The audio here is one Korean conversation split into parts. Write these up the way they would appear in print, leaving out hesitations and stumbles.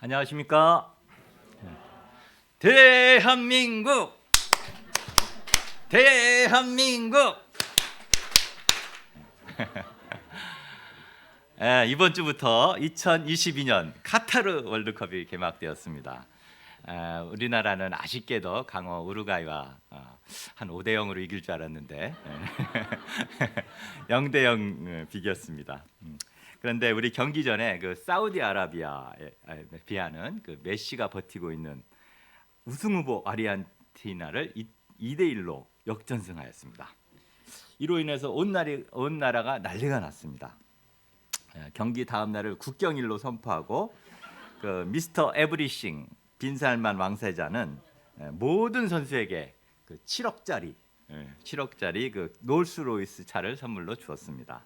안녕하십니까? 대한민국! 대한민국! 이번 주부터 2022년 카타르 월드컵이 개막되었습니다. 우리나라는 아쉽게도 강호 우루과이와 한 5대 0으로 이길 줄 알았는데 0대 0 비겼습니다. 그런데 우리 경기 전에 그 사우디아라비아에 비하는 그 메시가 버티고 있는 우승 후보 아르헨티나를 2대 1로 역전승하였습니다. 이로 인해서 온 나라가 난리가 났습니다. 경기 다음 날을 국경일로 선포하고 그 미스터 에브리싱 빈살만 왕세자는 모든 선수에게 그 7억짜리 그 롤스로이스 차를 선물로 주었습니다.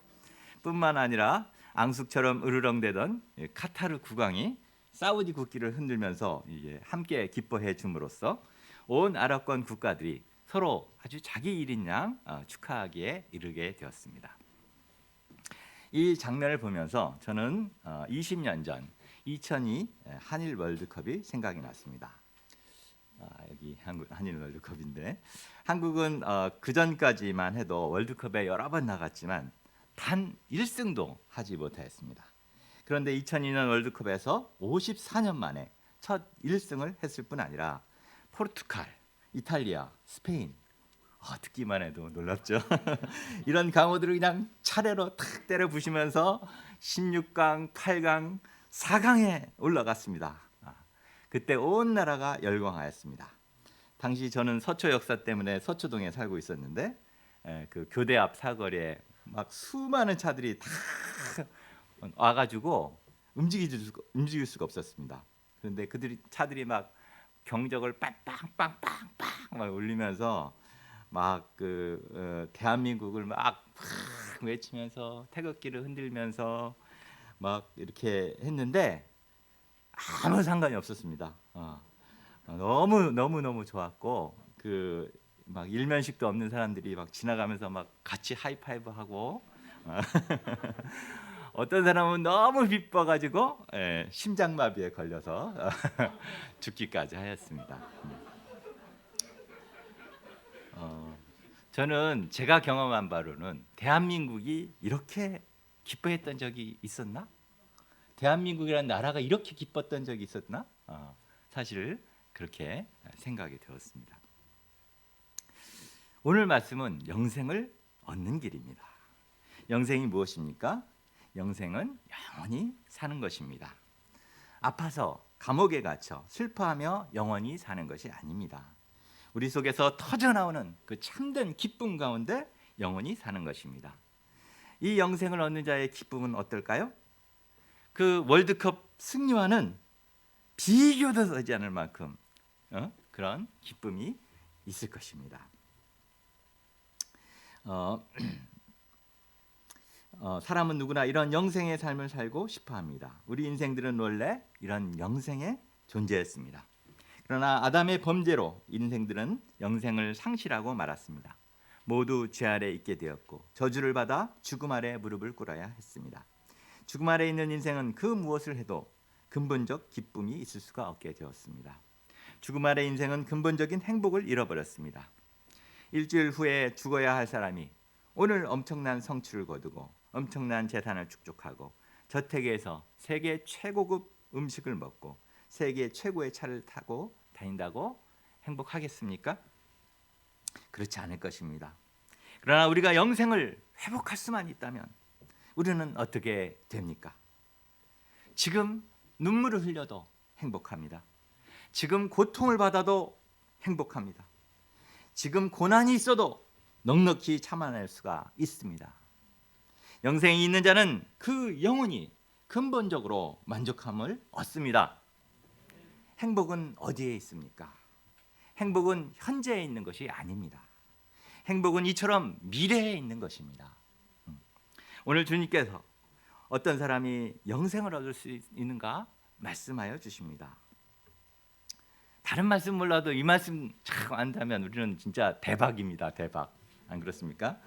뿐만 아니라 앙숙처럼 으르렁대던 카타르 국왕이 사우디 국기를 흔들면서 이제 함께 기뻐해 줌으로써 온 아랍권 국가들이 서로 아주 자기 일인 양 축하하기에 이르게 되었습니다. 이 장면을 보면서 저는 20년 전 2002 한일 월드컵이 생각이 났습니다. 여기 한일 월드컵인데 한국은 그 전까지만 해도 월드컵에 여러 번 나갔지만 단 1승도 하지 못하였습니다. 그런데 2002년 월드컵에서 54년 만에 첫 1승을 했을 뿐 아니라 포르투갈, 이탈리아, 스페인 듣기만 해도 놀랍죠. 이런 강호들을 그냥 차례로 탁 때려 부시면서 16강, 8강, 4강에 올라갔습니다. 그때 온 나라가 열광하였습니다. 당시 저는 서초 역사 때문에 서초동에 살고 있었는데 그 교대 앞 사거리에 막 수많은 차들이 다 와가지고 움직일 수가 없었습니다. 그런데 차들이 막 경적을 빵빵빵빵빵 막 울리면서 막 대한민국을 막 외치면서 태극기를 흔들면서 막 이렇게 했는데 아무 상관이 없었습니다. 너무 좋았고 막 일면식도 없는 사람들이 막 지나가면서 막 같이 하이파이브 하고 어떤 사람은 너무 기뻐가지고 심장마비에 걸려서 죽기까지 하였습니다. 저는 제가 경험한 바로는 대한민국이 이렇게 기뻐했던 적이 있었나? 대한민국이라는 나라가 이렇게 기뻤던 적이 있었나? 사실 그렇게 생각이 되었습니다. 오늘 말씀은 영생을 얻는 길입니다. 영생이 무엇입니까? 영생은 영원히 사는 것입니다. 아파서 감옥에 갇혀 슬퍼하며 영원히 사는 것이 아닙니다. 우리 속에서 터져나오는 그 참된 기쁨 가운데 영원히 사는 것입니다. 이 영생을 얻는 자의 기쁨은 어떨까요? 그 월드컵 승리와는 비교도 되지 않을 만큼 그런 기쁨이 있을 것입니다. 사람은 누구나 이런 영생의 삶을 살고 싶어합니다. 우리 인생들은 원래 이런 영생에 존재했습니다. 그러나 아담의 범죄로 인생들은 영생을 상실하고 말았습니다. 모두 죄 아래 있게 되었고 저주를 받아 죽음 아래 무릎을 꿇어야 했습니다. 죽음 아래 있는 인생은 그 무엇을 해도 근본적 기쁨이 있을 수가 없게 되었습니다. 죽음 아래 인생은 근본적인 행복을 잃어버렸습니다. 일주일 후에 죽어야 할 사람이 오늘 엄청난 성취를 거두고 엄청난 재산을 축적하고 저택에서 세계 최고급 음식을 먹고 세계 최고의 차를 타고 다닌다고 행복하겠습니까? 그렇지 않을 것입니다. 그러나 우리가 영생을 회복할 수만 있다면 우리는 어떻게 됩니까? 지금 눈물을 흘려도 행복합니다. 지금 고통을 받아도 행복합니다. 지금 고난이 있어도 넉넉히 참아낼 수가 있습니다. 영생이 있는 자는 그 영혼이 근본적으로 만족함을 얻습니다. 행복은 어디에 있습니까? 행복은 현재에 있는 것이 아닙니다. 행복은 이처럼 미래에 있는 것입니다. 오늘 주님께서 어떤 사람이 영생을 얻을 수 있는가 말씀하여 주십니다. 다른 말씀 몰라도 이 말씀 참 안다면 우리는 진짜 대박입니다. 대박. 안 그렇습니까?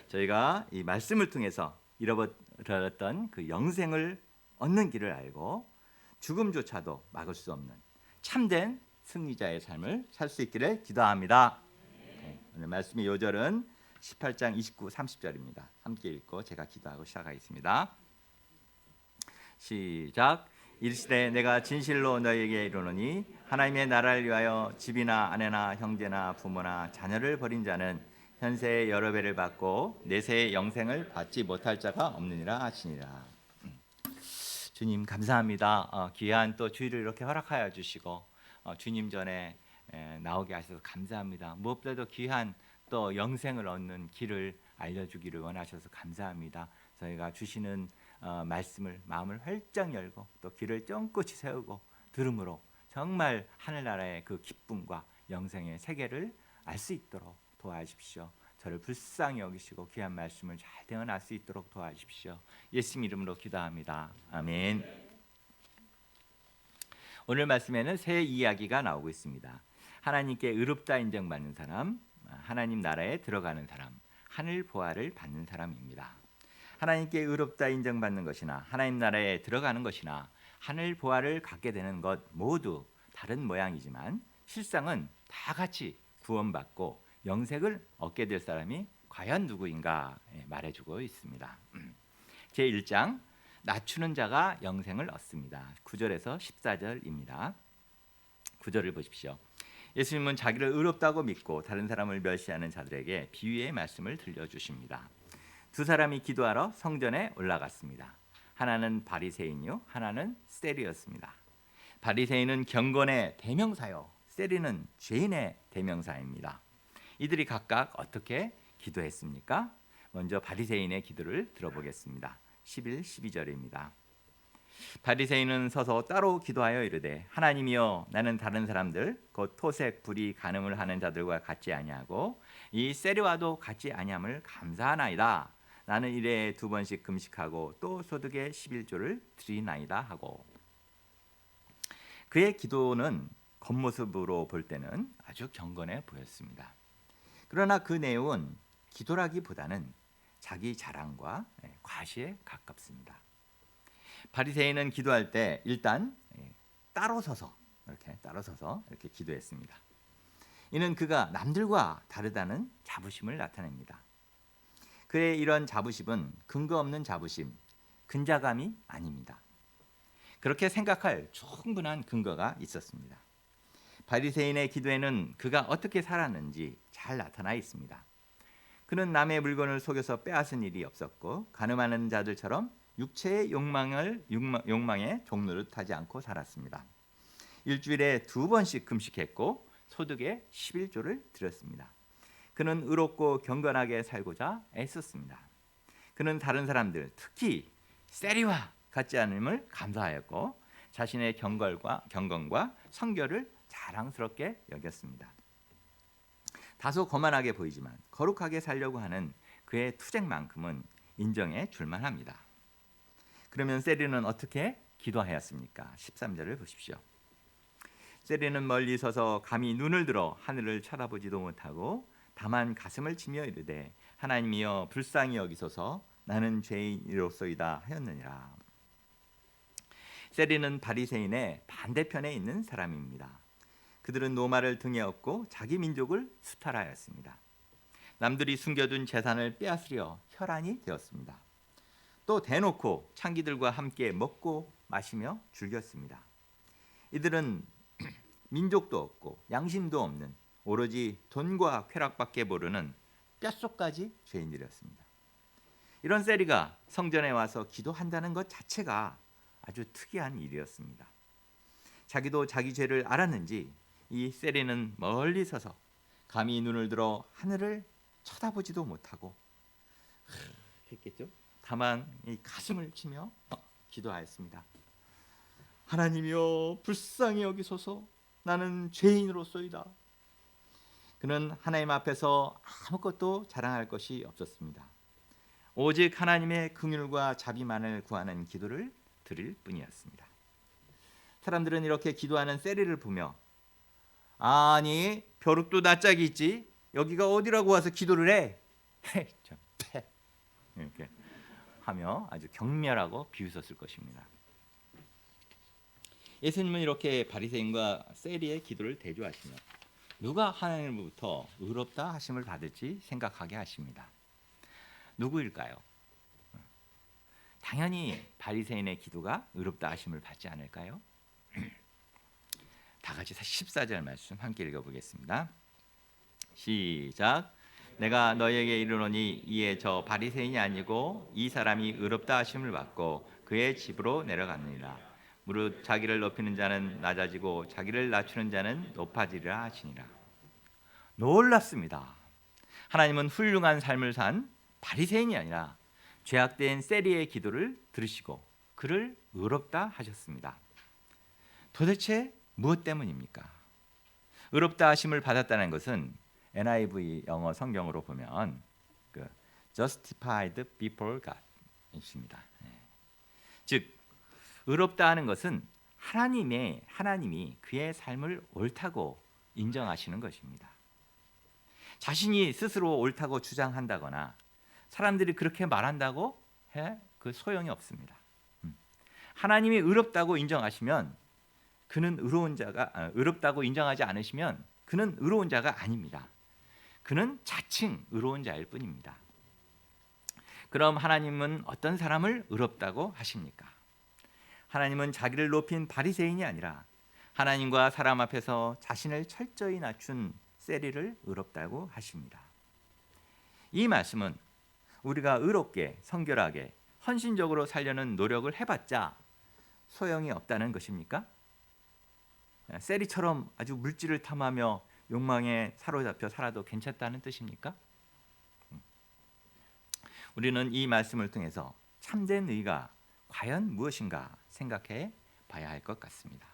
저희가 이 말씀을 통해서 잃어버렸던 그 영생을 얻는 길을 알고 죽음조차도 막을 수 없는 참된 승리자의 삶을 살 수 있기를 기도합니다. 오늘 말씀의 요절은 18장 29, 30절입니다. 함께 읽고 제가 기도하고 시작하겠습니다. 시작. 이르시되 내가 진실로 너희에게 이르노니 하나님의 나라를 위하여 집이나 아내나 형제나 부모나 자녀를 버린 자는 현세의 여러 배를 받고 내세의 영생을 받지 못할 자가 없느니라 하시니라. 주님 감사합니다. 귀한 또 주일을 이렇게 허락하여 주시고 주님 전에 나오게 하셔서 감사합니다. 무엇보다도 귀한 또 영생을 얻는 길을 알려주기를 원하셔서 감사합니다. 저희가 주시는 말씀을 마음을 활짝 열고 또 귀를 쫑긋이 세우고 들음으로 정말 하늘나라의 그 기쁨과 영생의 세계를 알 수 있도록 도와주십시오. 저를 불쌍히 여기시고 귀한 말씀을 잘 대언할 수 있도록 도와주십시오. 예수님 이름으로 기도합니다. 아멘. 오늘 말씀에는 세 이야기가 나오고 있습니다. 하나님께 의롭다 인정받는 사람, 하나님 나라에 들어가는 사람, 하늘 보화를 받는 사람입니다. 하나님께 의롭다 인정받는 것이나 하나님 나라에 들어가는 것이나 하늘 보화를 갖게 되는 것 모두 다른 모양이지만 실상은 다 같이 구원받고 영생을 얻게 될 사람이 과연 누구인가 말해주고 있습니다. 제1장 낮추는 자가 영생을 얻습니다. 9절에서 14절입니다. 9절을 보십시오. 예수님은 자기를 의롭다고 믿고 다른 사람을 멸시하는 자들에게 비유의 말씀을 들려주십니다. 두 사람이 기도하러 성전에 올라갔습니다. 하나는 바리새인이요 하나는 세리였습니다. 바리새인은 경건의 대명사요, 세리는 죄인의 대명사입니다. 이들이 각각 어떻게 기도했습니까? 먼저 바리새인의 기도를 들어보겠습니다. 11, 12절입니다. 바리새인은 서서 따로 기도하여 이르되 하나님이여 나는 다른 사람들 곧 토색, 불의, 간음을 하는 자들과 같지 아니하고 이 세리와도 같지 아니함을 감사하나이다. 나는 일에 2번씩 금식하고 또 소득의 11조를 드리나이다 하고. 그의 기도는 겉모습으로 볼 때는 아주 경건해 보였습니다. 그러나 그 내용은 기도라기보다는 자기 자랑과 과시에 가깝습니다. 바리새인은 기도할 때 일단 따로 서서 이렇게 기도했습니다. 이는 그가 남들과 다르다는 자부심을 나타냅니다. 그의 이런 자부심은 근거 없는 자부심, 근자감이 아닙니다. 그렇게 생각할 충분한 근거가 있었습니다. 바리새인의 기도에는 그가 어떻게 살았는지 잘 나타나 있습니다. 그는 남의 물건을 속여서 빼앗은 일이 없었고 가늠하는 자들처럼 육체의 욕망에 종노릇하지 않고 살았습니다. 일주일에 2번씩 금식했고 소득의 11조를 드렸습니다. 그는 의롭고 경건하게 살고자 애썼습니다. 그는 다른 사람들, 특히 세리와 같지 않음을 감사하였고 자신의 경건과 성결을 자랑스럽게 여겼습니다. 다소 거만하게 보이지만 거룩하게 살려고 하는 그의 투쟁만큼은 인정해 줄만합니다. 그러면 세리는 어떻게 기도하였습니까? 13절을 보십시오. 세리는 멀리 서서 감히 눈을 들어 하늘을 쳐다보지도 못하고 다만 가슴을 치며 이르되 하나님이여 불쌍히 여기소서 나는 죄인이로소이다 하였느니라. 세리는 바리새인의 반대편에 있는 사람입니다. 그들은 노마를 등에 업고 자기 민족을 수탈하였습니다. 남들이 숨겨둔 재산을 빼앗으려 혈안이 되었습니다. 또 대놓고 창기들과 함께 먹고 마시며 즐겼습니다. 이들은 민족도 없고 양심도 없는 오로지 돈과 쾌락밖에 모르는 뼛속까지 죄인들이었습니다. 이런 세리가 성전에 와서 기도한다는 것 자체가 아주 특이한 일이었습니다. 자기도 자기 죄를 알았는지 이 세리는 멀리 서서 감히 눈을 들어 하늘을 쳐다보지도 못하고 했겠죠. 다만 이 가슴을 치며 기도하였습니다. 하나님이여 불쌍히 여기소서 나는 죄인으로소이다. 그는 하나님 앞에서 아무것도 자랑할 것이 없었습니다. 오직 하나님의 긍휼과 자비만을 구하는 기도를 드릴 뿐이었습니다. 사람들은 이렇게 기도하는 세리를 보며 아니 벼룩도 낯짝이 있지 여기가 어디라고 와서 기도를 해? 이렇게 하며 아주 경멸하고 비웃었을 것입니다. 예수님은 이렇게 바리새인과 세리의 기도를 대조하시며 누가 하나님으로부터 의롭다 하심을 받을지 생각하게 하십니다. 누구일까요? 당연히 바리새인의 기도가 의롭다 하심을 받지 않을까요? 다 같이 14절 말씀 함께 읽어보겠습니다. 시작. 내가 너희에게 이르노니 이에 저 바리새인이 아니고 이 사람이 의롭다 하심을 받고 그의 집으로 내려갔느니라. 무릇 자기를 높이는 자는 낮아지고 자기를 낮추는 자는 높아지리라 하시니라. 놀랍습니다. 하나님은 훌륭한 삶을 산 바리새인이 아니라 죄악된 세리의 기도를 들으시고 그를 의롭다 하셨습니다. 도대체 무엇 때문입니까? 의롭다 하심을 받았다는 것은 NIV 영어 성경으로 보면 justified before God입니다. 즉 의롭다 하는 것은 하나님이 그의 삶을 옳다고 인정하시는 것입니다. 자신이 스스로 옳다고 주장한다거나 사람들이 그렇게 말한다고 해 그 소용이 없습니다. 하나님이 의롭다고 인정하시면 그는 의롭다고 인정하지 않으시면 그는 의로운 자가 아닙니다. 그는 자칭 의로운 자일 뿐입니다. 그럼 하나님은 어떤 사람을 의롭다고 하십니까? 하나님은 자기를 높인 바리새인이 아니라 하나님과 사람 앞에서 자신을 철저히 낮춘 세리를 의롭다고 하십니다. 이 말씀은 우리가 의롭게 성결하게 헌신적으로 살려는 노력을 해봤자 소용이 없다는 것입니까? 세리처럼 아주 물질을 탐하며 욕망에 사로잡혀 살아도 괜찮다는 뜻입니까? 우리는 이 말씀을 통해서 참된 의가 과연 무엇인가 생각해 봐야 할 것 같습니다.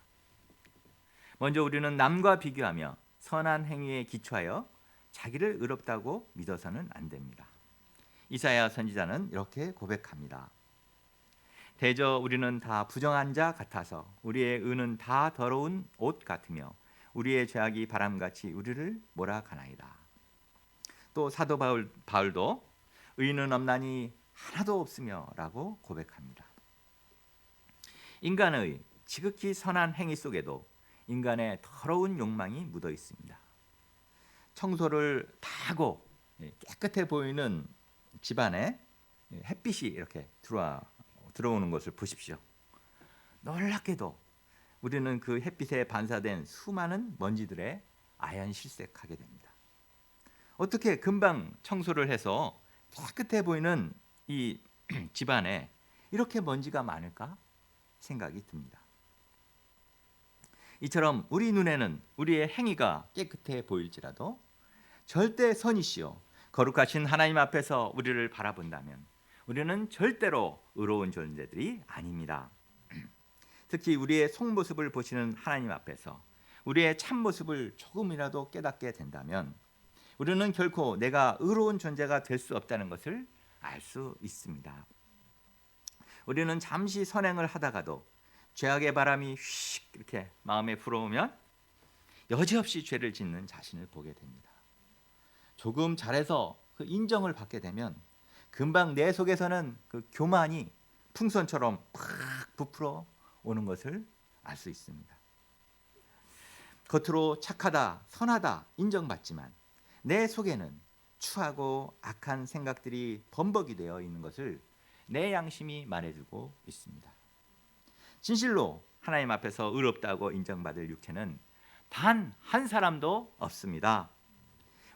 먼저 우리는 남과 비교하며 선한 행위에 기초하여 자기를 의롭다고 믿어서는 안 됩니다. 이사야 선지자는 이렇게 고백합니다. 대저 우리는 다 부정한 자 같아서 우리의 의는 다 더러운 옷 같으며 우리의 죄악이 바람같이 우리를 몰아가나이다. 또 사도 바울도 의는 없나니 하나도 없으며 라고 고백합니다. 인간의 지극히 선한 행위 속에도 인간의 더러운 욕망이 묻어 있습니다. 청소를 다 하고 깨끗해 보이는 집안에 햇빛이 이렇게 들어오는 것을 보십시오. 놀랍게도 우리는 그 햇빛에 반사된 수많은 먼지들에 아연실색하게 됩니다. 어떻게 금방 청소를 해서 깨끗해 보이는 이 집안에 이렇게 먼지가 많을까 생각이 듭니다. 이처럼 우리 눈에는 우리의 행위가 깨끗해 보일지라도 절대 선이시요 거룩하신 하나님 앞에서 우리를 바라본다면 우리는 절대로 의로운 존재들이 아닙니다. 특히 우리의 속모습을 보시는 하나님 앞에서 우리의 참모습을 조금이라도 깨닫게 된다면 우리는 결코 내가 의로운 존재가 될 수 없다는 것을 알 수 있습니다. 우리는 잠시 선행을 하다가도 죄악의 바람이 휙 이렇게 마음에 불어오면 여지없이 죄를 짓는 자신을 보게 됩니다. 조금 잘해서 그 인정을 받게 되면 금방 내 속에서는 그 교만이 풍선처럼 팍 부풀어 오는 것을 알 수 있습니다. 겉으로 착하다, 선하다 인정받지만 내 속에는 추하고 악한 생각들이 범벅이 되어 있는 것을 내 양심이 말해주고 있습니다. 진실로 하나님 앞에서 의롭다고 인정받을 육체는 단 한 사람도 없습니다.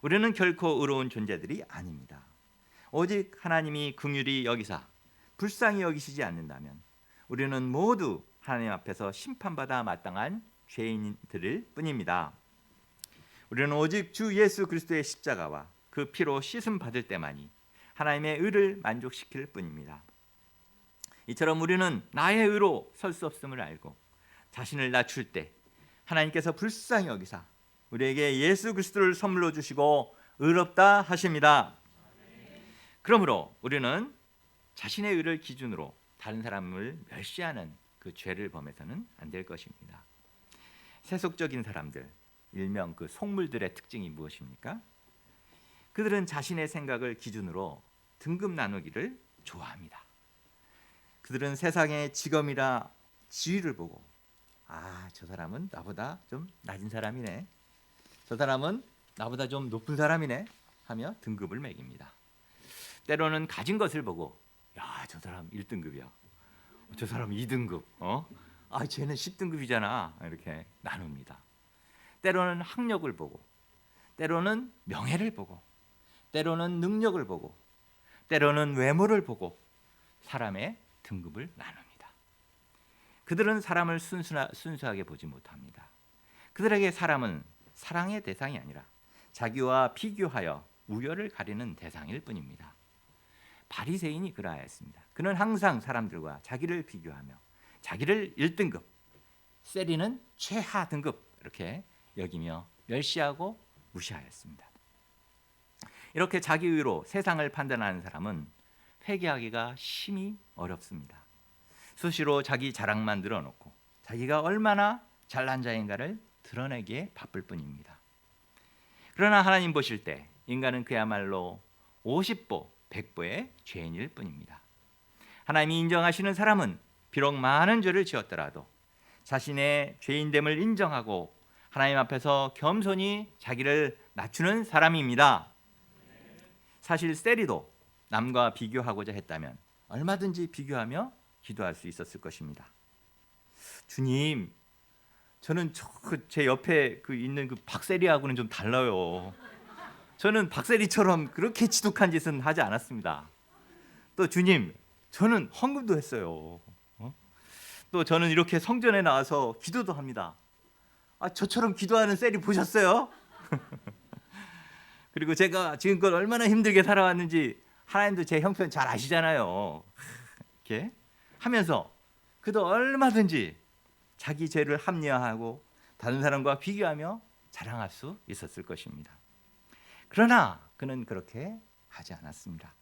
우리는 결코 의로운 존재들이 아닙니다. 오직 하나님이 긍휼히 여기사 불쌍히 여기시지 않는다면 우리는 모두 하나님 앞에서 심판받아 마땅한 죄인들일 뿐입니다. 우리는 오직 주 예수 그리스도의 십자가와 그 피로 씻음 받을 때만이 하나님의 의를 만족시킬 뿐입니다. 이처럼 우리는 나의 의로 설 수 없음을 알고 자신을 낮출 때 하나님께서 불쌍히 여기사 우리에게 예수 그리스도를 선물로 주시고 의롭다 하십니다. 그러므로 우리는 자신의 의를 기준으로 다른 사람을 멸시하는 그 죄를 범해서는 안 될 것입니다. 세속적인 사람들, 일명 그 속물들의 특징이 무엇입니까? 그들은 자신의 생각을 기준으로 등급 나누기를 좋아합니다. 그들은 세상의 직업이나 지위를 보고 아, 저 사람은 나보다 좀 낮은 사람이네. 저 사람은 나보다 좀 높은 사람이네 하며 등급을 매깁니다. 때로는 가진 것을 보고 야, 저 사람 1등급이야. 저 사람 2등급. 아, 쟤는 10등급이잖아. 이렇게 나눕니다. 때로는 학력을 보고 때로는 명예를 보고 때로는 능력을 보고 때로는 외모를 보고 사람의 등급을 나눕니다. 그들은 사람을 순수하게 보지 못합니다. 그들에게 사람은 사랑의 대상이 아니라 자기와 비교하여 우열을 가리는 대상일 뿐입니다. 바리새인이 그러하였습니다. 그는 항상 사람들과 자기를 비교하며 자기를 1등급, 세리는 최하 등급 이렇게 여기며 멸시하고 무시하였습니다. 이렇게 자기의로 세상을 판단하는 사람은 회개하기가 심히 어렵습니다. 수시로 자기 자랑만 늘어놓고 자기가 얼마나 잘난 자인가를 드러내기에 바쁠 뿐입니다. 그러나 하나님 보실 때 인간은 그야말로 50보, 100보의 죄인일 뿐입니다. 하나님이 인정하시는 사람은 비록 많은 죄를 지었더라도 자신의 죄인됨을 인정하고 하나님 앞에서 겸손히 자기를 낮추는 사람입니다. 사실 세리도 남과 비교하고자 했다면 얼마든지 비교하며 기도할 수 있었을 것입니다. 주님, 저는 제 옆에 있는 박세리하고는 좀 달라요. 저는 박세리처럼 그렇게 지독한 짓은 하지 않았습니다. 또 주님, 저는 헌금도 했어요. 또 저는 이렇게 성전에 나와서 기도도 합니다. 아, 저처럼 기도하는 세리 보셨어요? 그리고 제가 지금껏 얼마나 힘들게 살아왔는지 하나님도 제 형편 잘 아시잖아요. 이렇게 하면서 그도 얼마든지 자기 죄를 합리화하고 다른 사람과 비교하며 자랑할 수 있었을 것입니다. 그러나 그는 그렇게 하지 않았습니다.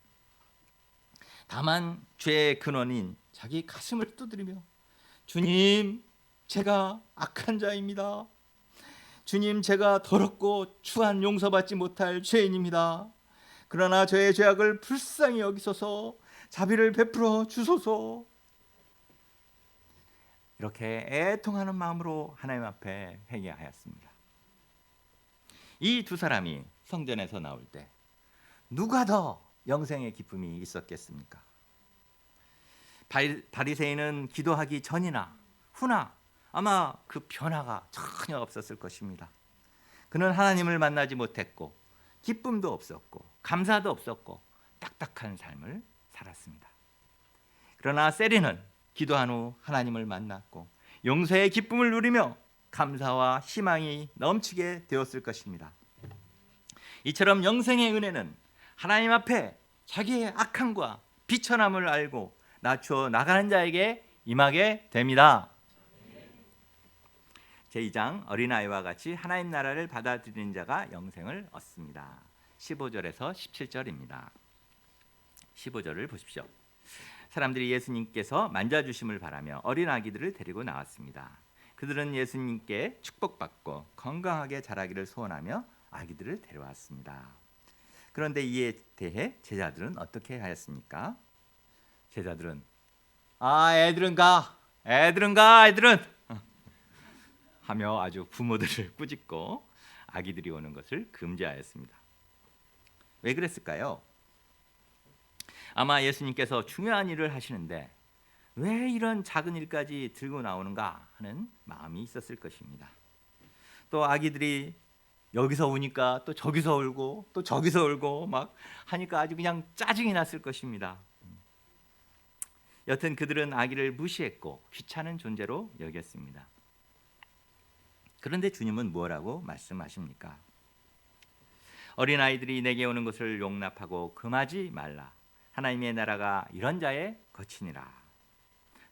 다만 죄의 근원인 자기 가슴을 두드리며 주님, 제가 악한 자입니다. 주님, 제가 더럽고 추한 용서받지 못할 죄인입니다. 그러나 저의 죄악을 불쌍히 여기소서 자비를 베풀어 주소서. 이렇게 애통하는 마음으로 하나님 앞에 회개하였습니다. 이 두 사람이 성전에서 나올 때 누가 더 영생의 기쁨이 있었겠습니까? 바리새인은 기도하기 전이나 후나 아마 그 변화가 전혀 없었을 것입니다. 그는 하나님을 만나지 못했고 기쁨도 없었고 감사도 없었고 딱딱한 삶을 살았습니다. 그러나 세리는 기도한 후 하나님을 만났고 용서의 기쁨을 누리며 감사와 희망이 넘치게 되었을 것입니다. 이처럼 영생의 은혜는 하나님 앞에 자기의 악함과 비천함을 알고 낮추어 나가는 자에게 임하게 됩니다. 제2장 어린아이와 같이 하나님 나라를 받아들이는 자가 영생을 얻습니다. 15절에서 17절입니다. 15절을 보십시오. 사람들이 예수님께서 만져주심을 바라며 어린 아기들을 데리고 나왔습니다. 그들은 예수님께 축복받고 건강하게 자라기를 소원하며 아기들을 데려왔습니다. 그런데 이에 대해 제자들은 어떻게 하였습니까? 제자들은 애들은 가 하며 아주 부모들을 꾸짖고 아기들이 오는 것을 금지하였습니다. 왜 그랬을까요? 아마 예수님께서 중요한 일을 하시는데 왜 이런 작은 일까지 들고 나오는가 하는 마음이 있었을 것입니다. 또 아기들이 여기서 우니까 또 저기서 울고 또 저기서 울고 막 하니까 아주 그냥 짜증이 났을 것입니다. 여튼 그들은 아기를 무시했고 귀찮은 존재로 여겼습니다. 그런데 주님은 뭐라고 말씀하십니까? 어린아이들이 내게 오는 것을 용납하고 금하지 말라. 하나님의 나라가 이런 자의 것이니라.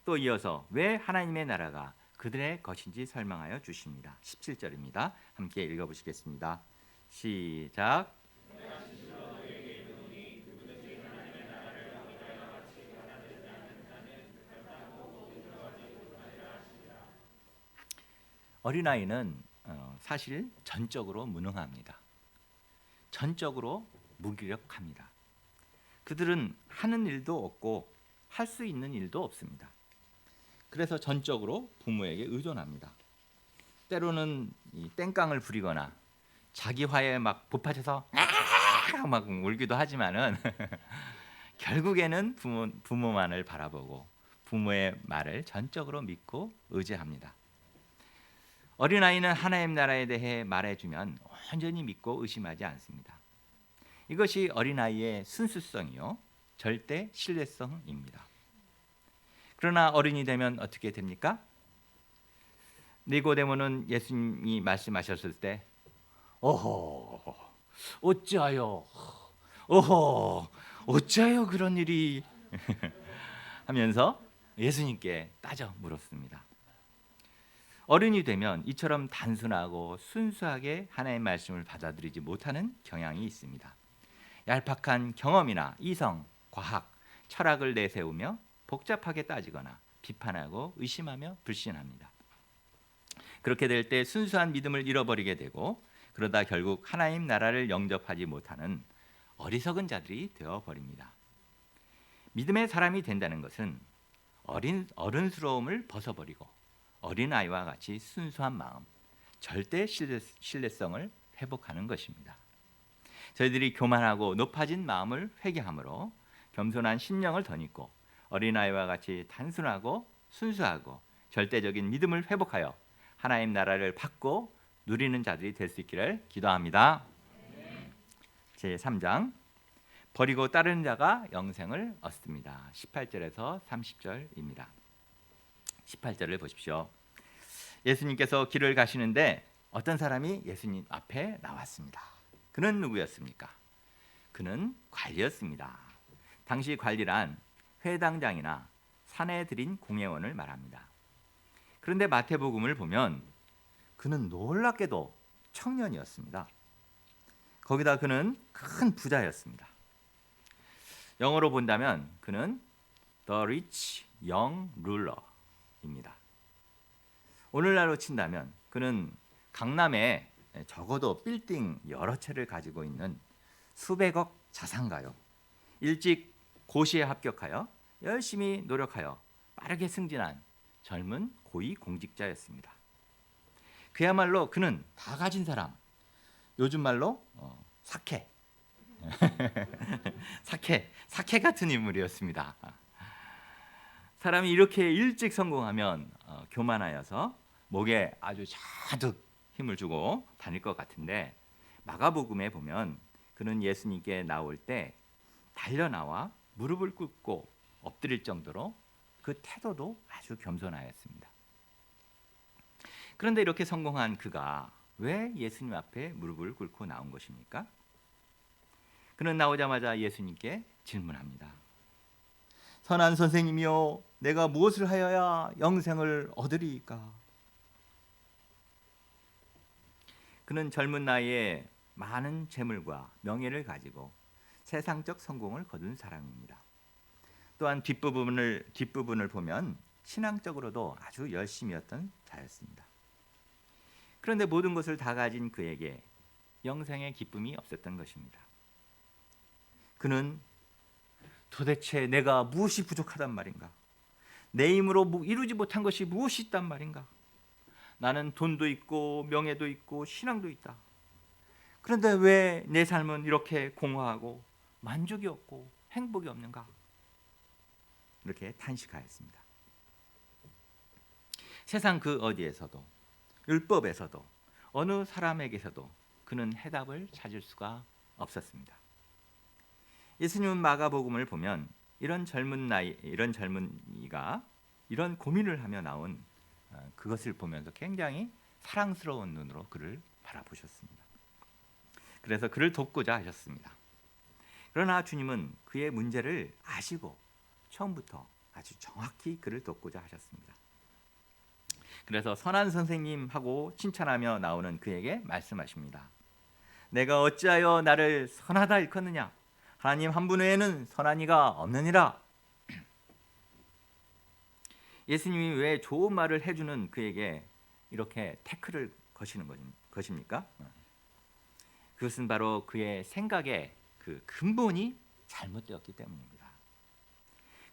또 이어서 왜 하나님의 나라가 그들의 것인지 설명하여 주십니다. 17절입니다. 함께 읽어보시겠습니다. 시작. 어린아이는 사실 전적으로 무능합니다. 전적으로 무기력합니다. 그들은 하는 일도 없고 할 수 있는 일도 없습니다. 그래서 전적으로 부모에게 의존합니다. 때로는 이 땡깡을 부리거나 자기 화에 막 보파져서 막 울기도 하지만은 결국에는 부모만을 바라보고 부모의 말을 전적으로 믿고 의지합니다. 어린아이는 하나님 나라에 대해 말해주면 온전히 믿고 의심하지 않습니다. 이것이 어린아이의 순수성이요 절대 신뢰성입니다. 그러나 어른이 되면 어떻게 됩니까? 니고데모는 예수님이 말씀하셨을 때 어허 어찌하여 어허 어찌하여 그런 일이 하면서 예수님께 따져 물었습니다. 어른이 되면 이처럼 단순하고 순수하게 하나님의 말씀을 받아들이지 못하는 경향이 있습니다. 얄팍한 경험이나 이성, 과학, 철학을 내세우며 복잡하게 따지거나 비판하고 의심하며 불신합니다. 그렇게 될 때 순수한 믿음을 잃어버리게 되고 그러다 결국 하나님 나라를 영접하지 못하는 어리석은 자들이 되어버립니다. 믿음의 사람이 된다는 것은 어른스러움을 벗어버리고 어린아이와 같이 순수한 마음, 절대 신뢰성을 회복하는 것입니다. 저희들이 교만하고 높아진 마음을 회개함으로 겸손한 심령을 덧입고 어린아이와 같이 단순하고 순수하고 절대적인 믿음을 회복하여 하나님 나라를 받고 누리는 자들이 될 수 있기를 기도합니다. 제3장 버리고 따르는 자가 영생을 얻습니다. 18절에서 30절입니다. 18절을 보십시오. 예수님께서 길을 가시는데 어떤 사람이 예수님 앞에 나왔습니다. 그는 누구였습니까? 그는 관리였습니다. 당시 관리란 회당장이나 산에 들인 공회원을 말합니다. 그런데 마태복음을 보면 그는 놀랍게도 청년이었습니다. 거기다 그는 큰 부자였습니다. 영어로 본다면 그는 The Rich Young Ruler입니다. 오늘날로 친다면 그는 강남에 적어도 빌딩 여러 채를 가지고 있는 수백억 자산가요. 일찍 고시에 합격하여 열심히 노력하여 빠르게 승진한 젊은 고위 공직자였습니다. 그야말로 그는 다 가진 사람, 요즘 말로 사케 사케 같은 인물이었습니다. 사람이 이렇게 일찍 성공하면 교만하여서 목에 아주 자득 힘을 주고 다닐 것 같은데 마가복음에 보면 그는 예수님께 나올 때 달려나와 무릎을 꿇고 엎드릴 정도로 그 태도도 아주 겸손하였습니다. 그런데 이렇게 성공한 그가 왜 예수님 앞에 무릎을 꿇고 나온 것입니까? 그는 나오자마자 예수님께 질문합니다. 선한 선생님이여, 내가 무엇을 하여야 영생을 얻으리이까? 그는 젊은 나이에 많은 재물과 명예를 가지고 세상적 성공을 거둔 사람입니다. 또한 뒷부분을 보면 신앙적으로도 아주 열심이었던 자였습니다. 그런데 모든 것을 다 가진 그에게 영생의 기쁨이 없었던 것입니다. 그는 도대체 내가 무엇이 부족하단 말인가? 내 힘으로 이루지 못한 것이 무엇이 있단 말인가? 나는 돈도 있고 명예도 있고 신앙도 있다. 그런데 왜 내 삶은 이렇게 공허하고 만족이 없고 행복이 없는가? 이렇게 탄식하였습니다. 세상 그 어디에서도 율법에서도 어느 사람에게서도 그는 해답을 찾을 수가 없었습니다. 예수님은 마가복음을 보면 이런 젊은이가 이런 고민을 하며 나온 그것을 보면서 굉장히 사랑스러운 눈으로 그를 바라보셨습니다. 그래서 그를 돕고자 하셨습니다. 그러나 주님은 그의 문제를 아시고 처음부터 아주 정확히 그를 돕고자 하셨습니다. 그래서 선한 선생님 하고 칭찬하며 나오는 그에게 말씀하십니다. 내가 어찌하여 나를 선하다 일컫느냐? 하나님 한 분 외에는 선한 이가 없느니라. 예수님이 왜 좋은 말을 해주는 그에게 이렇게 태클을 거시는 것입니까? 그것은 바로 그의 생각의 그 근본이 잘못되었기 때문입니다.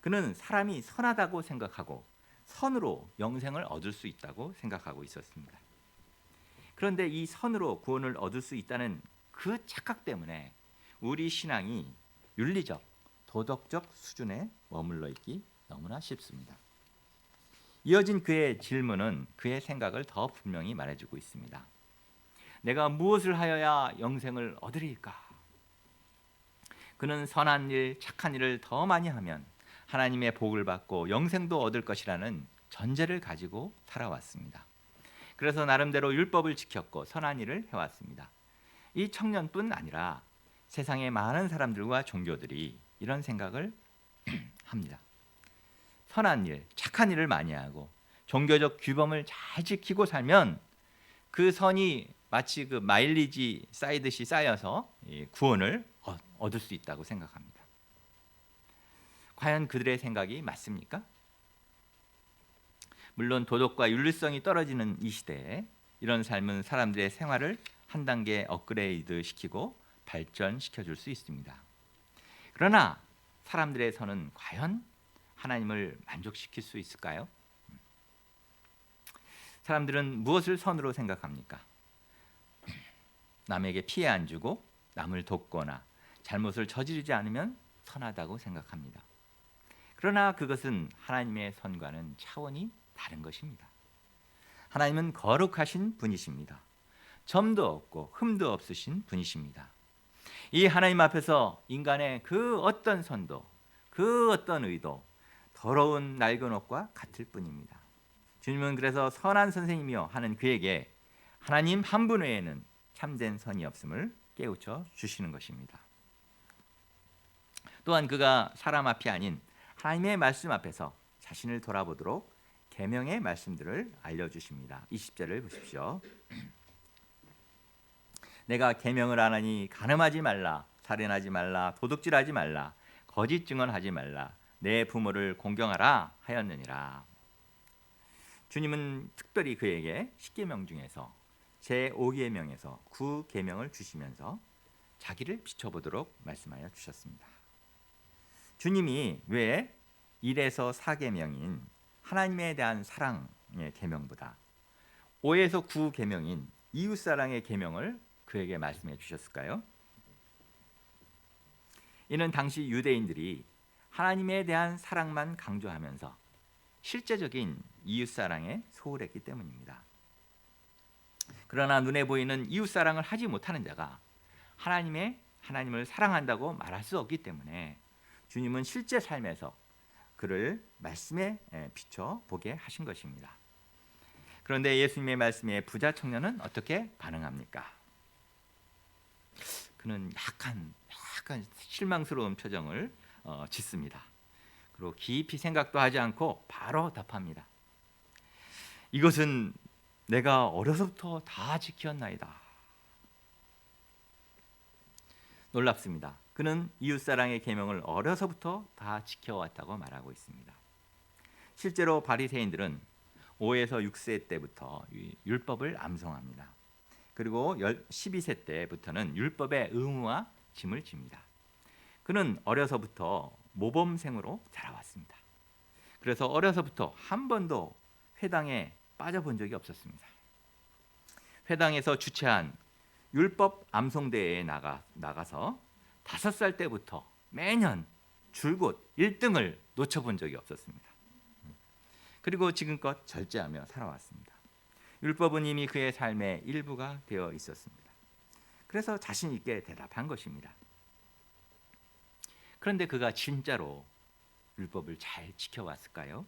그는 사람이 선하다고 생각하고 선으로 영생을 얻을 수 있다고 생각하고 있었습니다. 그런데 이 선으로 구원을 얻을 수 있다는 그 착각 때문에 우리 신앙이 윤리적, 도덕적 수준에 머물러 있기 너무나 쉽습니다. 이어진 그의 질문은 그의 생각을 더 분명히 말해주고 있습니다. 내가 무엇을 하여야 영생을 얻으리까? 그는 선한 일, 착한 일을 더 많이 하면 하나님의 복을 받고 영생도 얻을 것이라는 전제를 가지고 살아왔습니다. 그래서 나름대로 율법을 지켰고 선한 일을 해왔습니다. 이 청년뿐 아니라 세상의 많은 사람들과 종교들이 이런 생각을 합니다. 선한 일, 착한 일을 많이 하고 종교적 규범을 잘 지키고 살면 그 선이 마치 그 마일리지 쌓이듯이 쌓여서 구원을 얻을 수 있다고 생각합니다. 과연 그들의 생각이 맞습니까? 물론 도덕과 윤리성이 떨어지는 이 시대에 이런 삶은 사람들의 생활을 한 단계 업그레이드 시키고 발전시켜 줄 수 있습니다. 그러나 사람들의 선은 과연 하나님을 만족시킬 수 있을까요? 사람들은 무엇을 선으로 생각합니까? 남에게 피해 안 주고 남을 돕거나 잘못을 저지르지 않으면 선하다고 생각합니다. 그러나 그것은 하나님의 선과는 차원이 다른 것입니다. 하나님은 거룩하신 분이십니다. 점도 없고 흠도 없으신 분이십니다. 이 하나님 앞에서 인간의 그 어떤 선도, 그 어떤 의도, 더러운 낡은 옷과 같을 뿐입니다. 주님은 그래서 선한 선생님이여 하는 그에게 하나님 한 분 외에는 참된 선이 없음을 깨우쳐 주시는 것입니다. 또한 그가 사람 앞이 아닌 하나님의 말씀 앞에서 자신을 돌아보도록 계명의 말씀들을 알려주십니다. 20절을 보십시오. 내가 계명을 안 하니 간음하지 말라, 살인하지 말라, 도둑질하지 말라, 거짓 증언하지 말라, 내 부모를 공경하라 하였느니라. 주님은 특별히 그에게 10계명 중에서 제5계명에서 9계명을 주시면서 자기를 비춰보도록 말씀하여 주셨습니다. 주님이 왜 1에서 4계명인 하나님에 대한 사랑의 계명보다 5에서 9계명인 이웃사랑의 계명을 그에게 말씀해 주셨을까요? 이는 당시 유대인들이 하나님에 대한 사랑만 강조하면서 실제적인 이웃사랑에 소홀했기 때문입니다. 그러나 눈에 보이는 이웃사랑을 하지 못하는 자가 하나님을 사랑한다고 말할 수 없기 때문에 주님은 실제 삶에서 그를 말씀에 비춰 보게 하신 것입니다. 그런데 예수님의 말씀에 부자 청년은 어떻게 반응합니까? 그는 약간 실망스러운 표정을 짓습니다. 그리고 깊이 생각도 하지 않고 바로 답합니다. 이것은 내가 어려서부터 다 지켰나이다. 놀랍습니다. 그는 이웃사랑의 계명을 어려서부터 다 지켜왔다고 말하고 있습니다. 실제로 바리새인들은 5에서 6세 때부터 율법을 암송합니다. 그리고 12세 때부터는 율법의 의무와 짐을 집니다. 그는 어려서부터 모범생으로 자라왔습니다. 그래서 어려서부터 한 번도 회당에 빠져본 적이 없었습니다. 회당에서 주최한 율법 암송대회에 나가서 5살 때부터 매년 줄곧 1등을 놓쳐본 적이 없었습니다. 그리고 지금껏 절제하며 살아왔습니다. 율법은 이미 그의 삶의 일부가 되어 있었습니다. 그래서 자신 있게 대답한 것입니다. 그런데 그가 진짜로 율법을 잘 지켜왔을까요?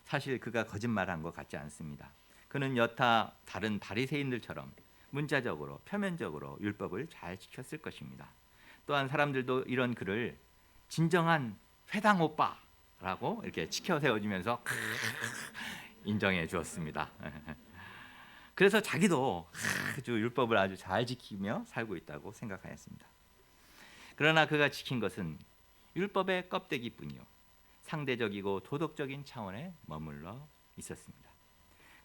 사실 그가 거짓말한 것 같지 않습니다. 그는 여타 다른 바리새인들처럼 문자적으로 표면적으로 율법을 잘 지켰을 것입니다. 또한 사람들도 이런 그를 진정한 회당 오빠라고 이렇게 치켜 세워주면서 인정해 주었습니다. 그래서 자기도 율법을 아주 잘 지키며 살고 있다고 생각하였습니다. 그러나 그가 지킨 것은 율법의 껍데기뿐이요 상대적이고 도덕적인 차원에 머물러 있었습니다.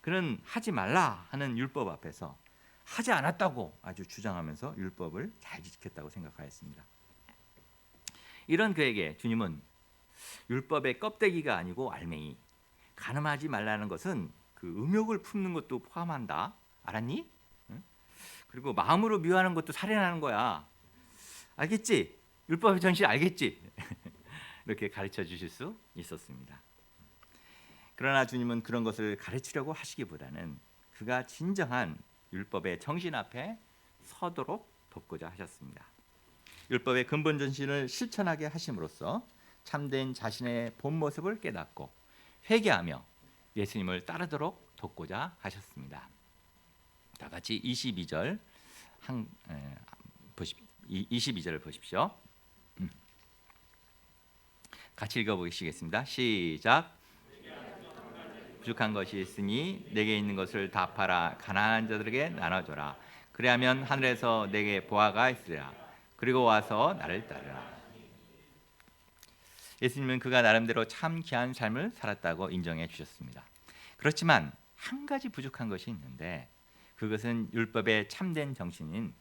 그는 하지 말라 하는 율법 앞에서 하지 않았다고 아주 주장하면서 율법을 잘 지켰다고 생각하였습니다. 이런 그에게 주님은 율법의 껍데기가 아니고 알맹이. 간음하지 말라는 것은 그 음욕을 품는 것도 포함한다. 알았니? 응? 그리고 마음으로 미워하는 것도 살인하는 거야. 알겠지? 율법의 전실 알겠지? 이렇게 가르쳐 주실 수 있었습니다. 그러나 주님은 그런 것을 가르치려고 하시기보다는 그가 진정한 율법의 정신 앞에 서도록 돕고자 하셨습니다. 율법의 근본 전신을 실천하게 하심으로써 참된 자신의 본 모습을 깨닫고 회개하며 예수님을 따르도록 돕고자 하셨습니다. 다 같이 22절 22절을 보십시오. 같이 읽어보시겠습니다. 시작. 부족한 것이 있으니 내게 있는 것을 다 팔아 가난한 자들에게 나눠줘라. 그리하면 하늘에서 내게 보화가 있으리라. 그리고 와서 나를 따르라. 예수님은 그가 나름대로 참 귀한 삶을 살았다고 인정해 주셨습니다. 그렇지만 한 가지 부족한 것이 있는데 그것은 율법의 참된 정신인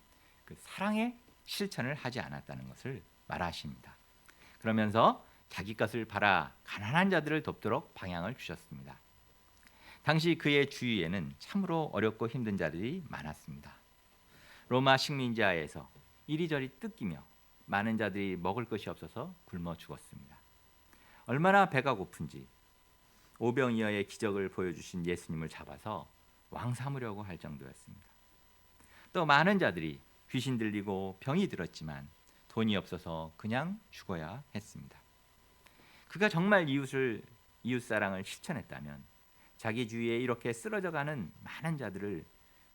그 사랑의 실천을 하지 않았다는 것을 말하십니다. 그러면서 자기 것을 팔아 가난한 자들을 돕도록 방향을 주셨습니다. 당시 그의 주위에는 참으로 어렵고 힘든 자들이 많았습니다. 로마 식민지하에서 이리저리 뜯기며 많은 자들이 먹을 것이 없어서 굶어 죽었습니다. 얼마나 배가 고픈지 오병이어의 기적을 보여주신 예수님을 잡아서 왕 삼으려고 할 정도였습니다. 또 많은 자들이 귀신 들리고 병이 들었지만 돈이 없어서 그냥 죽어야 했습니다. 그가 정말 이웃사랑을 실천했다면 자기 주위에 이렇게 쓰러져가는 많은 자들을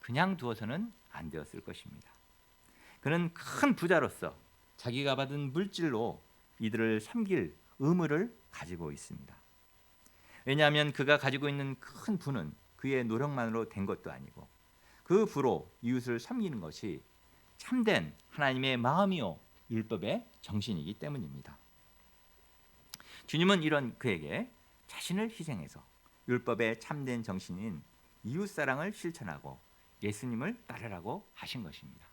그냥 두어서는 안 되었을 것입니다. 그는 큰 부자로서 자기가 받은 물질로 이들을 섬길 의무를 가지고 있습니다. 왜냐하면 그가 가지고 있는 큰 부는 그의 노력만으로 된 것도 아니고 그 부로 이웃을 섬기는 것이 참된 하나님의 마음이요 율법의 정신이기 때문입니다. 주님은 이런 그에게 자신을 희생해서 율법의 참된 정신인 이웃사랑을 실천하고 예수님을 따르라고 하신 것입니다.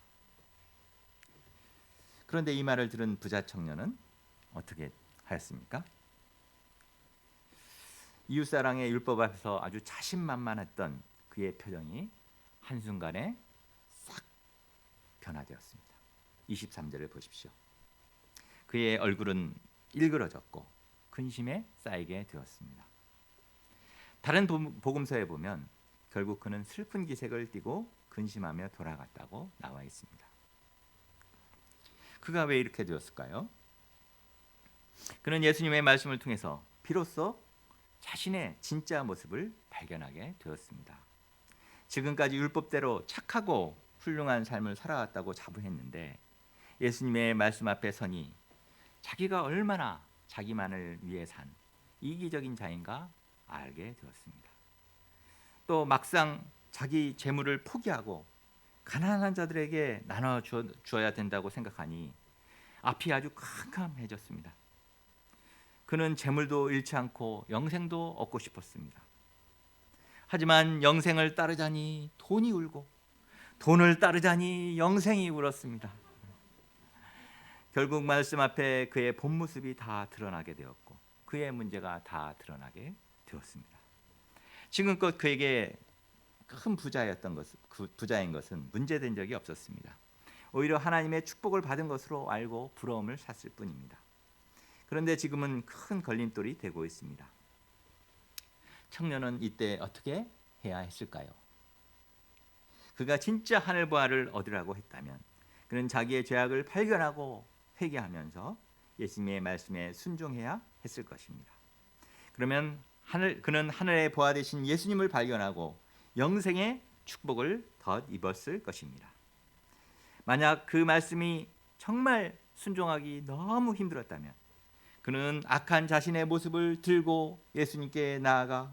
그런데 이 말을 들은 부자 청년은 어떻게 하였습니까? 이웃사랑의 율법 앞에서 아주 자신만만했던 그의 표정이 한순간에 싹 변화되었습니다. 23절을 보십시오. 그의 얼굴은 일그러졌고 근심에 쌓이게 되었습니다. 다른 복음서에 보면 결국 그는 슬픈 기색을 띠고 근심하며 돌아갔다고 나와 있습니다. 그가 왜 이렇게 되었을까요? 그는 예수님의 말씀을 통해서 비로소 자신의 진짜 모습을 발견하게 되었습니다. 지금까지 율법대로 착하고 훌륭한 삶을 살아왔다고 자부했는데 예수님의 말씀 앞에 서니 자기가 얼마나 자기만을 위해 산 이기적인 자인가 알게 되었습니다. 또 막상 자기 재물을 포기하고 가난한 자들에게 나눠 주어야 된다고 생각하니 앞이 아주 캄캄해졌습니다. 그는 재물도 잃지 않고 영생도 얻고 싶었습니다. 하지만 영생을 따르자니 돈이 울고 돈을 따르자니 영생이 울었습니다. 결국 말씀 앞에 그의 본 모습이 다 드러나게 되었고 그의 문제가 다 드러나게 되었습니다. 지금껏 그에게 큰 부자인 것은 문제된 적이 없었습니다. 오히려 하나님의 축복을 받은 것으로 알고 부러움을 샀을 뿐입니다. 그런데 지금은 큰 걸림돌이 되고 있습니다. 청년은 이때 어떻게 해야 했을까요? 그가 진짜 하늘 보화를 얻으라고 했다면 그는 자기의 죄악을 발견하고 회개하면서 예수님의 말씀에 순종해야 했을 것입니다. 그러면 그는 하늘의 보화 되신 예수님을 발견하고 영생의 축복을 덧입었을 것입니다. 만약 그 말씀이 정말 순종하기 너무 힘들었다면 그는 악한 자신의 모습을 들고 예수님께 나아가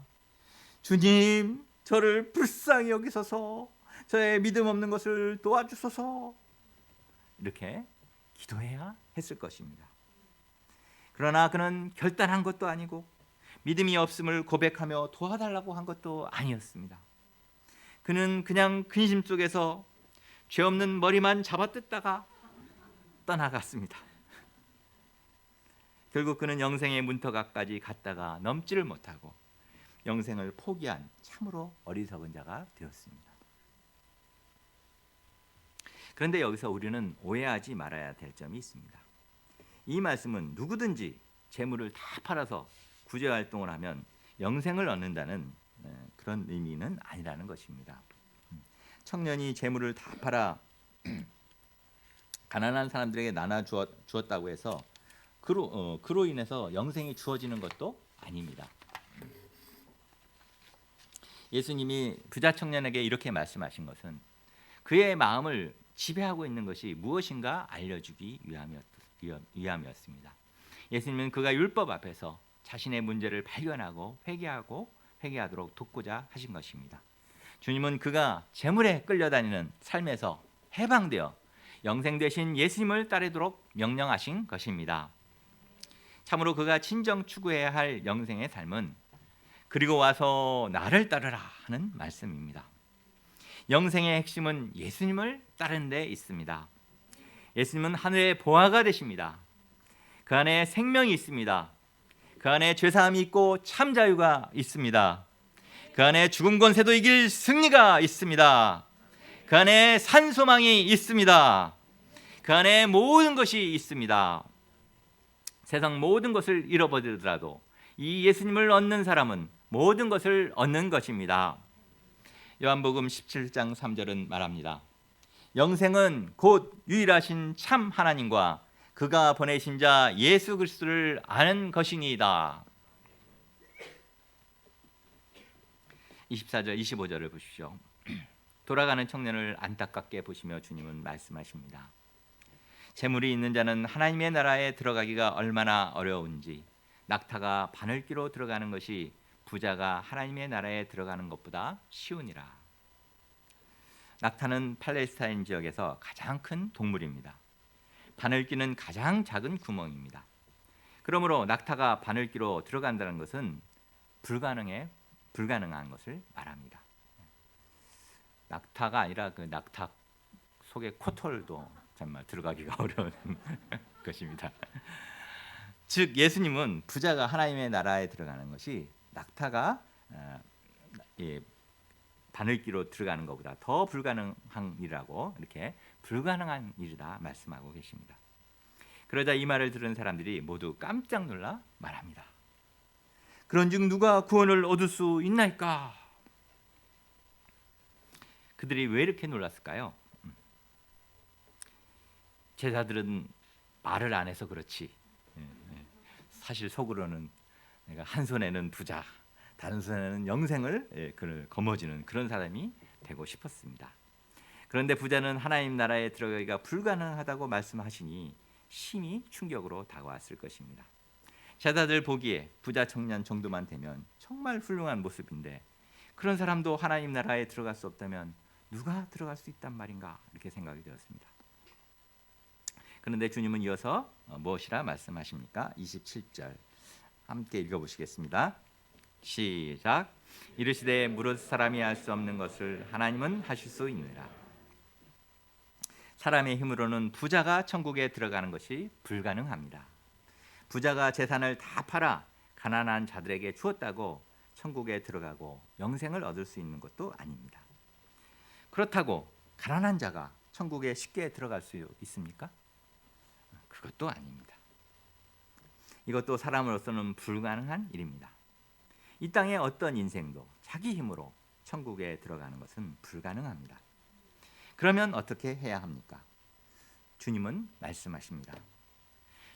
주님, 저를 불쌍히 여기소서, 저의 믿음 없는 것을 도와주소서 이렇게 기도해야 했을 것입니다. 그러나 그는 결단한 것도 아니고 믿음이 없음을 고백하며 도와달라고 한 것도 아니었습니다. 그는 그냥 근심 속에서 죄 없는 머리만 잡아뜯다가 떠나갔습니다. 결국 그는 영생의 문턱까지 갔다가 넘지를 못하고 영생을 포기한 참으로 어리석은 자가 되었습니다. 그런데 여기서 우리는 오해하지 말아야 될 점이 있습니다. 이 말씀은 누구든지 재물을 다 팔아서 구제활동을 하면 영생을 얻는다는 그런 의미는 아니라는 것입니다. 청년이 재물을 다 팔아 가난한 사람들에게 나눠 주었다고 해서 그로 인해서 영생이 주어지는 것도 아닙니다. 예수님이 부자 청년에게 이렇게 말씀하신 것은 그의 마음을 지배하고 있는 것이 무엇인가 알려주기 위함이었습니다. 예수님은 그가 율법 앞에서 자신의 문제를 발견하고 회개하도록 돕고자 하신 것입니다. 주님은 그가 재물에 끌려다니는 삶에서 해방되어 영생 되신 예수님을 따르도록 명령하신 것입니다. 참으로 그가 진정 추구해야 할 영생의 삶은 그리고 와서 나를 따르라 하는 말씀입니다. 영생의 핵심은 예수님을 따르는 데 있습니다. 예수님은 하늘의 보화가 되십니다. 그 안에 생명이 있습니다. 그 안에 죄사함이 있고 참 자유가 있습니다. 그 안에 죽음 권세도 이길 승리가 있습니다. 그 안에 산소망이 있습니다. 그 안에 모든 것이 있습니다. 세상 모든 것을 잃어버리더라도 이 예수님을 얻는 사람은 모든 것을 얻는 것입니다. 요한복음 17장 3절은 말합니다. 영생은 곧 유일하신 참 하나님과 그가 보내신 자 예수 그리스도를 아는 것이니이다. 24절 25절을 보십시오. 돌아가는 청년을 안타깝게 보시며 주님은 말씀하십니다. 재물이 있는 자는 하나님의 나라에 들어가기가 얼마나 어려운지 낙타가 바늘귀로 들어가는 것이 부자가 하나님의 나라에 들어가는 것보다 쉬우니라. 낙타는 팔레스타인 지역에서 가장 큰 동물입니다. 바늘귀는 가장 작은 구멍입니다. 그러므로 낙타가 바늘귀로 들어간다는 것은 불가능한 것을 말합니다. 낙타가 아니라 그 낙타 속에 코털도 정말 들어가기가 어려운 것입니다. 즉 예수님은 부자가 하나님의 나라에 들어가는 것이 낙타가 바늘귀로 들어가는 것보다 더 불가능한 일이라고 이렇게 불가능한 일이다 말씀하고 계십니다. 그러자 이 말을 들은 사람들이 모두 깜짝 놀라 말합니다. 그런즉 누가 구원을 얻을 수 있나이까? 그들이 왜 이렇게 놀랐을까요? 제자들은 말을 안 해서 그렇지 사실 속으로는 내가 한 손에는 부자, 다른 손에는 영생을 그를 거머쥐는 그런 사람이 되고 싶었습니다. 그런데 부자는 하나님 나라에 들어가기가 불가능하다고 말씀하시니 심히 충격으로 다가왔을 것입니다. 제자들 보기에 부자 청년 정도만 되면 정말 훌륭한 모습인데 그런 사람도 하나님 나라에 들어갈 수 없다면 누가 들어갈 수 있단 말인가 이렇게 생각이 되었습니다. 그런데 주님은 이어서 무엇이라 말씀하십니까? 27절 함께 읽어보시겠습니다. 시작. 이르시되 무릇 사람이 할 수 없는 것을 하나님은 하실 수 있느니라. 사람의 힘으로는 부자가 천국에 들어가는 것이 불가능합니다. 부자가 재산을 다 팔아 가난한 자들에게 주었다고 천국에 들어가고 영생을 얻을 수 있는 것도 아닙니다. 그렇다고 가난한 자가 천국에 쉽게 들어갈 수 있습니까? 그것도 아닙니다. 이것도 사람으로서는 불가능한 일입니다. 이 땅의 어떤 인생도 자기 힘으로 천국에 들어가는 것은 불가능합니다. 그러면 어떻게 해야 합니까? 주님은 말씀하십니다.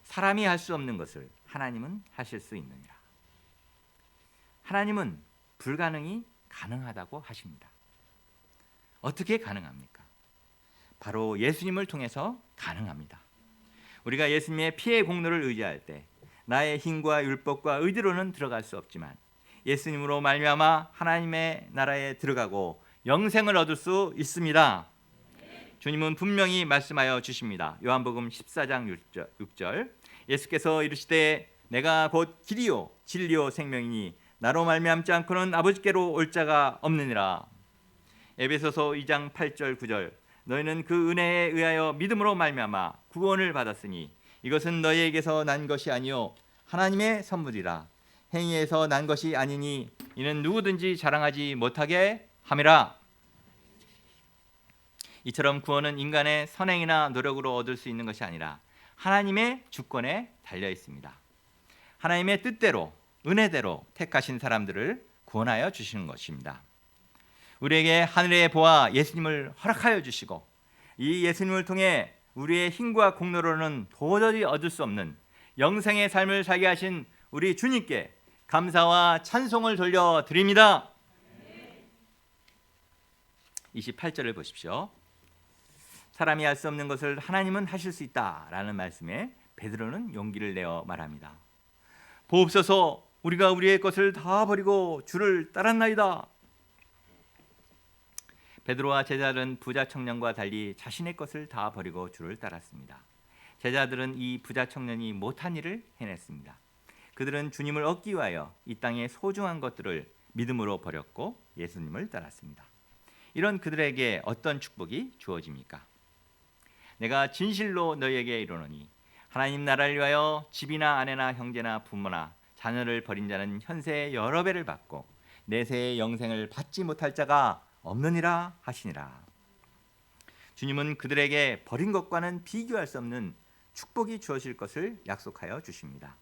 사람이 할 수 없는 것을 하나님은 하실 수 있느니라. 하나님은 불가능이 가능하다고 하십니다. 어떻게 가능합니까? 바로 예수님을 통해서 가능합니다. 우리가 예수님의 피의 공로를 의지할 때 나의 힘과 율법과 의지로는 들어갈 수 없지만 예수님으로 말미암아 하나님의 나라에 들어가고 영생을 얻을 수 있습니다. 주님은 분명히 말씀하여 주십니다. 요한복음 14장 6절 예수께서 이르시되 내가 곧 길이요 진리요 생명이니 나로 말미암지 않고는 아버지께로 올 자가 없느니라. 에베소서 2장 8절 9절 너희는 그 은혜에 의하여 믿음으로 말미암아 구원을 받았으니 이것은 너희에게서 난 것이 아니요 하나님의 선물이라. 행위에서 난 것이 아니니 이는 누구든지 자랑하지 못하게 함이라. 이처럼 구원은 인간의 선행이나 노력으로 얻을 수 있는 것이 아니라 하나님의 주권에 달려 있습니다. 하나님의 뜻대로 은혜대로 택하신 사람들을 구원하여 주시는 것입니다. 우리에게 하늘의 보아 예수님을 허락하여 주시고 이 예수님을 통해 우리의 힘과 공로로는 도저히 얻을 수 없는 영생의 삶을 살게 하신 우리 주님께 감사와 찬송을 돌려드립니다. 28절을 보십시오. 사람이 할 수 없는 것을 하나님은 하실 수 있다라는 말씀에 베드로는 용기를 내어 말합니다. 보옵소서, 우리가 우리의 것을 다 버리고 주를 따랐나이다. 베드로와 제자들은 부자 청년과 달리 자신의 것을 다 버리고 주를 따랐습니다. 제자들은 이 부자 청년이 못한 일을 해냈습니다. 그들은 주님을 얻기 위하여 이 땅의 소중한 것들을 믿음으로 버렸고 예수님을 따랐습니다. 이런 그들에게 어떤 축복이 주어집니까? 내가 진실로 너희에게 이르노니 하나님 나라를 위하여 집이나 아내나 형제나 부모나 자녀를 버린 자는 현세에 여러 배를 받고 내세의 영생을 받지 못할 자가 없느니라 하시니라. 주님은 그들에게 버린 것과는 비교할 수 없는 축복이 주어질 것을 약속하여 주십니다.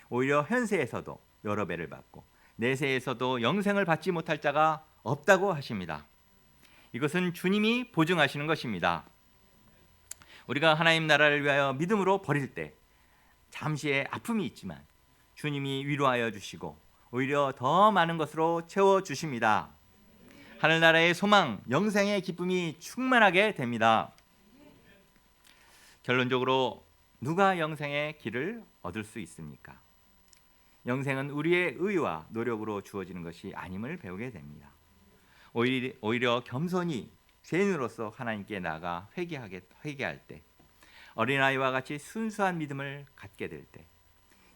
오히려 현세에서도 여러 배를 받고 내세에서도 영생을 받지 못할 자가 없다고 하십니다. 이것은 주님이 보증하시는 것입니다. 우리가 하나님 나라를 위하여 믿음으로 버릴 때 잠시의 아픔이 있지만 주님이 위로하여 주시고 오히려 더 많은 것으로 채워주십니다. 하늘나라의 소망, 영생의 기쁨이 충만하게 됩니다. 결론적으로 누가 영생의 길을 얻을 수 있습니까? 영생은 우리의 의와 노력으로 주어지는 것이 아님을 배우게 됩니다. 오히려 겸손히 죄인으로서 하나님께 나아가 회개할 때, 어린아이와 같이 순수한 믿음을 갖게 될 때,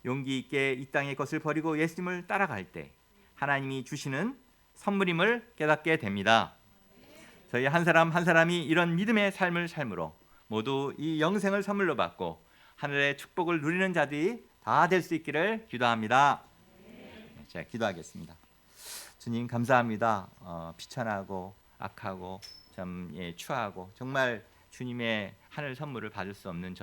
용기 있게 이 땅의 것을 버리고 예수님을 따라갈 때 하나님이 주시는 선물임을 깨닫게 됩니다. 저희 한 사람 한 사람이 이런 믿음의 삶을 삶으로 모두 이 영생을 선물로 받고 하늘의 축복을 누리는 자들이 다 될 수 있기를 기도합니다. 제가 기도하겠습니다. 주님 감사합니다. 비천하고 악하고 참 추하고 정말 주님의 하늘 선물을 받을 수 없는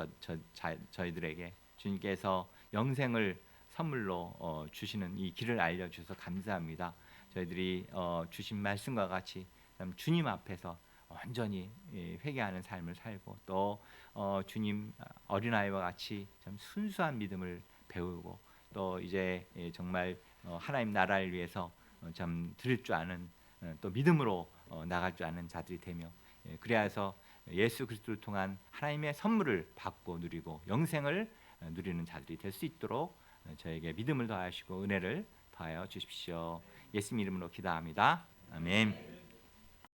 저희들에게 주님께서 영생을 선물로 주시는 이 길을 알려주셔서 감사합니다. 저희들이 주신 말씀과 같이 주님 앞에서 온전히 회개하는 삶을 살고 또 주님 어린아이와 같이 참 순수한 믿음을 배우고 또 이제 정말 하나님 나라를 위해서 참 드릴 줄 아는 또 믿음으로 나갈 줄 아는 자들이 되며 그래서 예수 그리스도를 통한 하나님의 선물을 받고 누리고 영생을 누리는 자들이 될 수 있도록 저에게 믿음을 더하시고 은혜를 더하여 주십시오. 예수님 이름으로 기도합니다. 아멘.